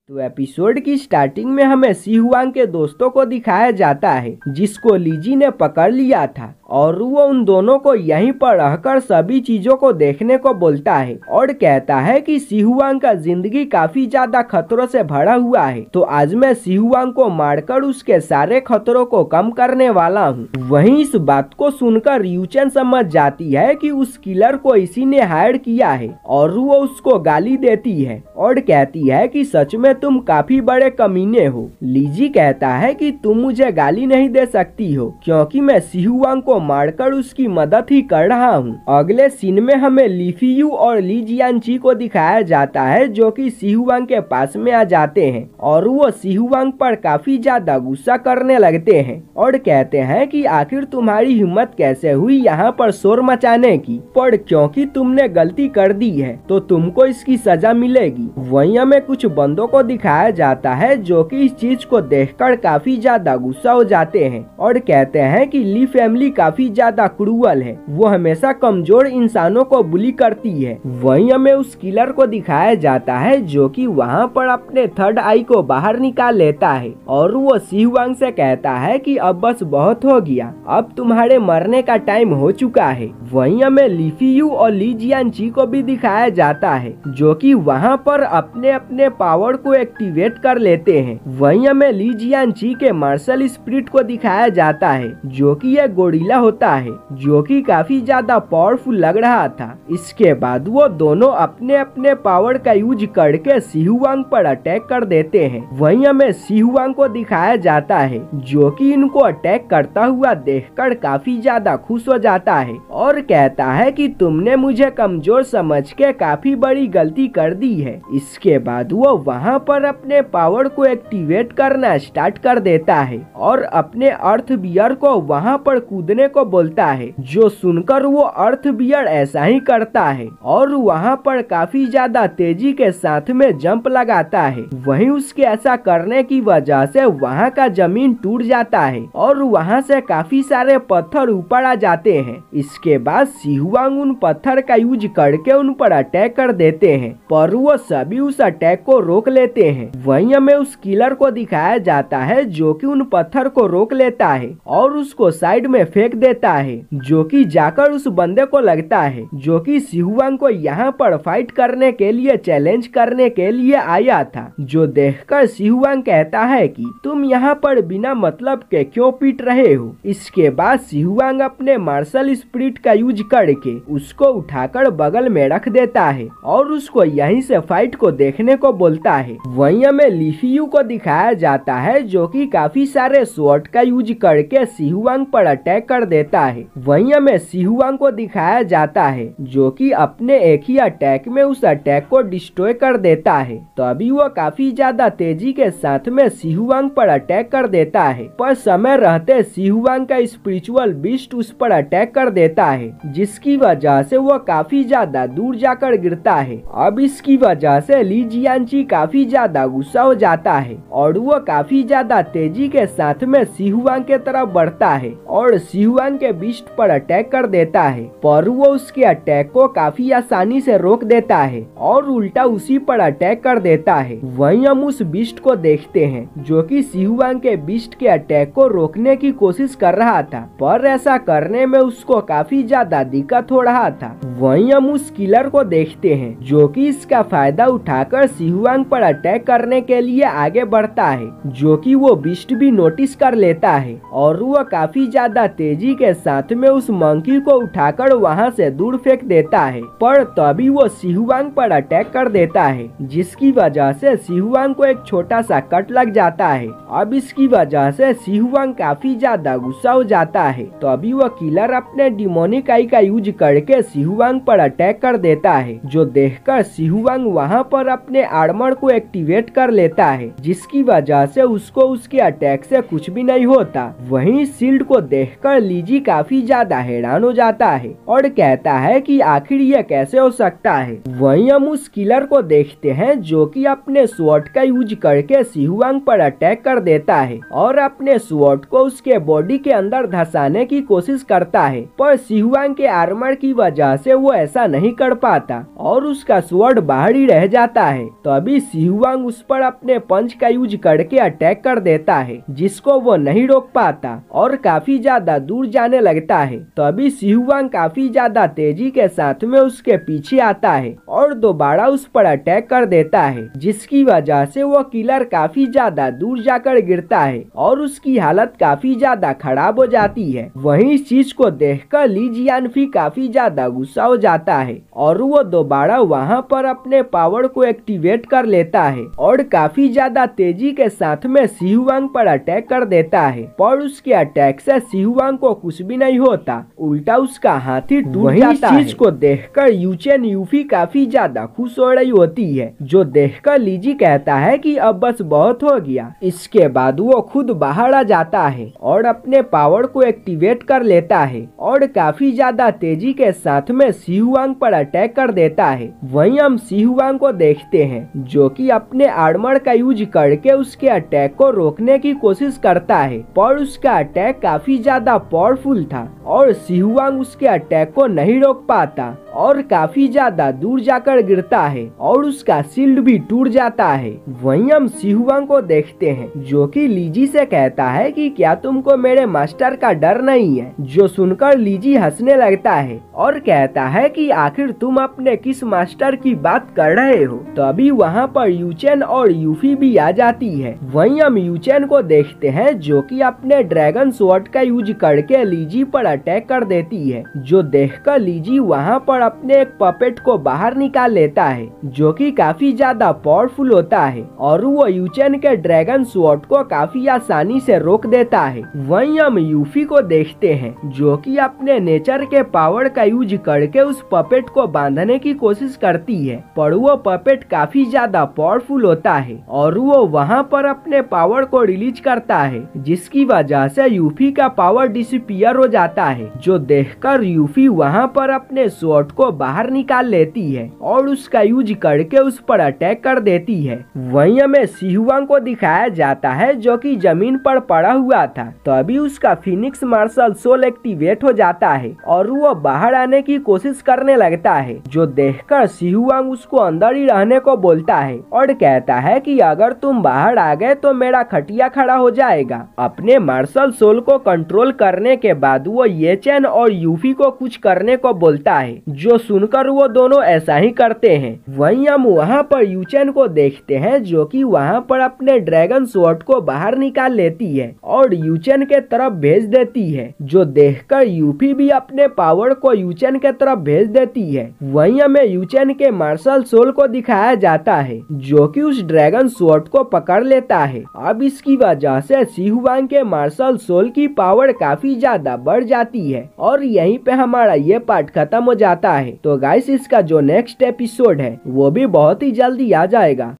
तो एपिसोड की स्टार्टिंग में हमें सी हुआंग के दोस्तों को दिखाया जाता है जिसको लीजी ने पकड़ लिया था और वो उन दोनों को यहीं पर रहकर सभी चीजों को देखने को बोलता है और कहता है कि सी हुआंग का जिंदगी काफी ज्यादा खतरों से भरा हुआ है, तो आज मैं सी हुआंग को मारकर उसके सारे खतरों को कम करने वाला हूँ। वहीं इस बात को सुनकर यूचेन समझ जाती है कि उस किलर को इसी ने हायर किया है और वो उसको गाली देती है और कहती है कि सच में तुम काफी बड़े कमीने हो। लीजी कहता है कि तुम मुझे गाली नहीं दे सकती हो क्योंकि मैं सी हुआंग को मारकर उसकी मदद ही कर रहा हूँ। अगले सीन में हमें लीफियू और ली जियानची को दिखाया जाता है जो कि सी हुआंग के पास में आ जाते हैं और वो सी हुआंग पर काफी ज्यादा गुस्सा करने लगते हैं और कहते हैं कि आखिर तुम्हारी हिम्मत कैसे हुई यहाँ पर शोर मचाने की, पर क्योंकि तुमने गलती कर दी है तो तुमको इसकी सजा मिलेगी। वहीं हमें कुछ बंदों को दिखाया जाता है जो कि इस चीज को देखकर काफी ज्यादा गुस्सा हो जाते हैं और कहते हैं कि ली फैमिली काफी ज्यादा क्रूअल है, वो हमेशा कमजोर इंसानों को बुली करती है। वहीं हमें उस किलर को दिखाया जाता है जो कि वहाँ पर अपने थर्ड आई को बाहर निकाल लेता है और वो सी हुआंग से कहता है कि अब बस बहुत हो गया, अब तुम्हारे मरने का टाइम हो चुका है। वहीं हमें लीफियू और ली जियानची को भी दिखाया जाता है जो कि वहाँ पर अपने अपने पावर को एक्टिवेट कर लेते हैं। वहीं हमें ली जियानची के मार्शल स्पिरिट को दिखाया जाता है जो कि एक गोरिल्ला होता है जो कि काफी ज्यादा पावरफुल लग रहा था। इसके बाद वो दोनों अपने अपने पावर का यूज करके सी हुआंग पर अटैक कर देते हैं। वहीं हमें सी हुआंग को दिखाया जाता है जो कि इनको अटैक करता हुआ देखकर काफी ज्यादा खुश हो जाता है और कहता है कि तुमने मुझे कमजोर समझ के काफी बड़ी गलती कर दी है। इसके बाद वो वहाँ पर अपने पावर को एक्टिवेट करना स्टार्ट कर देता है और अपने अर्थ बियर को वहाँ पर कूदने को बोलता है, जो सुनकर वो अर्थ बियर ऐसा ही करता है और वहाँ पर काफी ज्यादा तेजी के साथ में जंप लगाता है। वहीं उसके ऐसा करने की वजह से वहाँ का जमीन टूट जाता है और वहाँ से काफी सारे पत्थर ऊपर आ जाते हैं। इसके बाद सी हुआंग उन पत्थर का यूज करके उन पर अटैक कर देते हैं पर वो सभी उस अटैक को रोक लेते हैं। वहीं हमें उस किलर को दिखाया जाता है जो कि उन पत्थर को रोक लेता है और उसको साइड में फेंक देता है जो कि जाकर उस बंदे को लगता है जो कि सी हुआंग को यहाँ पर फाइट करने के लिए चैलेंज करने के लिए आया था। जो देखकर सी हुआंग कहता है कि तुम यहाँ पर बिना मतलब के क्यों पीट रहे हो। इसके बाद सी हुआंग अपने मार्शल स्पिरिट का यूज करके उसको उठाकर बगल में रख देता है और उसको यहीं से फाइट को देखने को बोलता है। वहीं हमें लीफियू को दिखाया जाता है जो कि काफी सारे स्वॉर्ड का यूज करके सी हुआंग पर अटैक कर देता है। वहीं हमें सी हुआंग को दिखाया जाता है जो कि अपने एक ही अटैक में उस अटैक को डिस्ट्रॉय कर देता है। तो अभी वो काफी ज्यादा तेजी के साथ में सी हुआंग पर अटैक कर देता है पर समय रहते सी हुआंग का स्पिरिचुअल बीस्ट उस पर अटैक कर देता है जिसकी वजह से वो काफी ज्यादा दूर जाकर गिरता है। अब इसकी वजह से ली जियानची काफी ज्यादा गुस्सा हो जाता है और वो काफी ज्यादा तेजी के साथ में सी हुआंग के तरफ बढ़ता है और सी हुआंग के बीस्ट पर अटैक कर देता है पर वो उसके अटैक को काफी आसानी से रोक देता है और उल्टा उसी पर अटैक कर देता है। वहीं हम उस बीस्ट को देखते हैं जो कि सी हुआंग के बीस्ट के अटैक को रोकने की कोशिश कर रहा था पर ऐसा करने में उसको काफी ज्यादा दिक्कत हो रहा था। वहीं हम उस किलर को देखते हैं जो कि इसका फायदा उठाकर सी हुआंग पर अटैक करने के लिए आगे बढ़ता है जो कि वो बीस्ट भी नोटिस कर लेता है और वो काफी ज्यादा तेजी के साथ में उस मंकी को उठाकर वहाँ से दूर फेंक देता है पर तभी वो सी हुआंग पर अटैक कर देता है जिसकी वजह से सी हुआंग को एक छोटा सा कट लग जाता है। अब इसकी वजह से सी हुआंग काफी ज्यादा गुस्सा हो जाता है तो अभी वो किलर अपने डिमोनिक आई का यूज करके सी हुआंग पर अटैक कर देता है जो देखकर सी हुआंग वहाँ पर अपने आर्मर को एक्टिवेट कर लेता है जिसकी वजह से उसको उसके अटैक से कुछ भी नहीं होता। वहीं शील्ड को देखकर लीजी काफी ज्यादा हैरान हो जाता है और कहता है कि आखिर ये कैसे हो सकता है। वहीं हम उस किलर को देखते हैं जो कि अपने स्वॉर्ड का यूज करके सी हुआंग पर अटैक कर देता है और अपने स्वॉर्ड को उसके बॉडी के अंदर धंसाने की कोशिश करता है पर सी हुआंग के आर्मर की वजह से वो ऐसा नहीं कर पाता और उसका स्वॉर्ड बाहर ही रह जाता है। तो अभी सी शिहुआंग उस पर अपने पंच का यूज करके अटैक कर देता है, जिसको वो नहीं रोक पाता और काफी ज्यादा दूर जाने लगता है। तभी शिहुआंग काफी ज्यादा तेजी के साथ में उसके पीछे आता है और दोबारा उस पर अटैक कर देता है, जिसकी वजह से वो किलर काफी ज्यादा दूर जाकर गिरता है और उसकी हालत काफी ज्यादा खराब हो जाती है। वहीं इस चीज को देखकर ली जियानफी काफी ज्यादा गुस्सा हो जाता है और वो दोबारा वहां पर अपने पावर को एक्टिवेट कर लेता है और काफी ज्यादा तेजी के साथ में शिहुआंग पर अटैक कर देता है। पर उसके अटैक से शिहुआंग को कुछ भी नहीं होता, उल्टा उसका हाथ ही टूट जाता है। इस चीज को देखकर यूचेन यूफी काफी ज्यादा खुश हो रही होती है, जो देखकर लीजी कहता है कि अब बस बहुत हो गया। इसके बाद वो खुद बाहर आ जाता है और अपने पावर को एक्टिवेट कर लेता है और काफी ज्यादा तेजी के साथ में शिहुआंग पर अटैक कर देता है। वहीं हम शिहुआंग को देखते हैं जो कि अपने आर्मर का यूज करके उसके अटैक को रोकने की कोशिश करता है, पर उसका अटैक काफी ज्यादा पावरफुल था और शिहुआंग उसके अटैक को नहीं रोक पाता और काफी ज्यादा दूर जाकर गिरता है और उसका शील्ड भी टूट जाता है। वहीं हम शिहुआंग को देखते हैं जो कि लीजी से कहता है कि क्या तुमको मेरे मास्टर का डर नहीं है, जो सुनकर लीजी हंसने लगता है और कहता है कि आखिर तुम अपने किस मास्टर की बात कर रहे हो। तभी वहाँ पर यूचेन और यूफी भी आ जाती है। वहीं हम यूचेन को देखते हैं जो कि अपने ड्रैगन स्वॉर्ड का यूज करके लीजी पर अटैक कर देती है, जो देखकर लीजी वहाँ पर अपने एक पपेट को बाहर निकाल लेता है जो कि काफी ज्यादा पावरफुल होता है और वो यूचेन के ड्रैगन स्वॉर्ड को काफी आसानी से रोक देता है। वहीं हम यूफी को देखते हैं जो कि अपने नेचर के पावर का यूज करके उस पपेट को बांधने की कोशिश करती है, पर वो पपेट काफी ज्यादा पावरफुल होता है और वो वहाँ पर अपने पावर को रिलीज करता है, जिसकी वजह से यूफी का पावर डिसअपीयर हो जाता है, जो देखकर यूफी वहाँ पर अपने स्वॉर्ड को बाहर निकाल लेती है और उसका यूज करके उस पर अटैक कर देती है। वहीं हमें शिहुआंग को दिखाया जाता है जो कि जमीन पर पड़ा हुआ था। तभी उसका फिनिक्स मार्शल सोल एक्टिवेट हो जाता है और वो बाहर आने की कोशिश करने लगता है, जो देखकर शिहुआंग उसको अंदर ही रहने को बोलता है और कहता है कि अगर तुम बाहर आ गए तो मेरा खटिया खड़ा हो जाएगा। अपने मार्शल सोल को कंट्रोल करने के बाद वो येचेन और यूफी को कुछ करने को बोलता है, जो सुनकर वो दोनों ऐसा ही करते हैं। वहीं हम वहाँ पर यूचेन को देखते हैं जो कि वहाँ पर अपने ड्रैगन स्वॉर्ड को बाहर निकाल लेती है और यूचेन के तरफ भेज देती है, जो देखकर यूफी भी अपने पावर को यूचेन के तरफ भेज देती है। वहीं हमें यूचेन के मार्शल सोल को दिखाया जाता है जो कि उस ड्रैगन स्वॉर्ड को पकड़ लेता है। अब इसकी वजह से शिहुआंग के मार्शल सोल की पावर काफी ज्यादा बढ़ जाती है और यहीं पे हमारा ये पार्ट खत्म हो जाता है। तो गाइस, इसका जो नेक्स्ट एपिसोड है वो भी बहुत ही जल्दी आ जाएगा।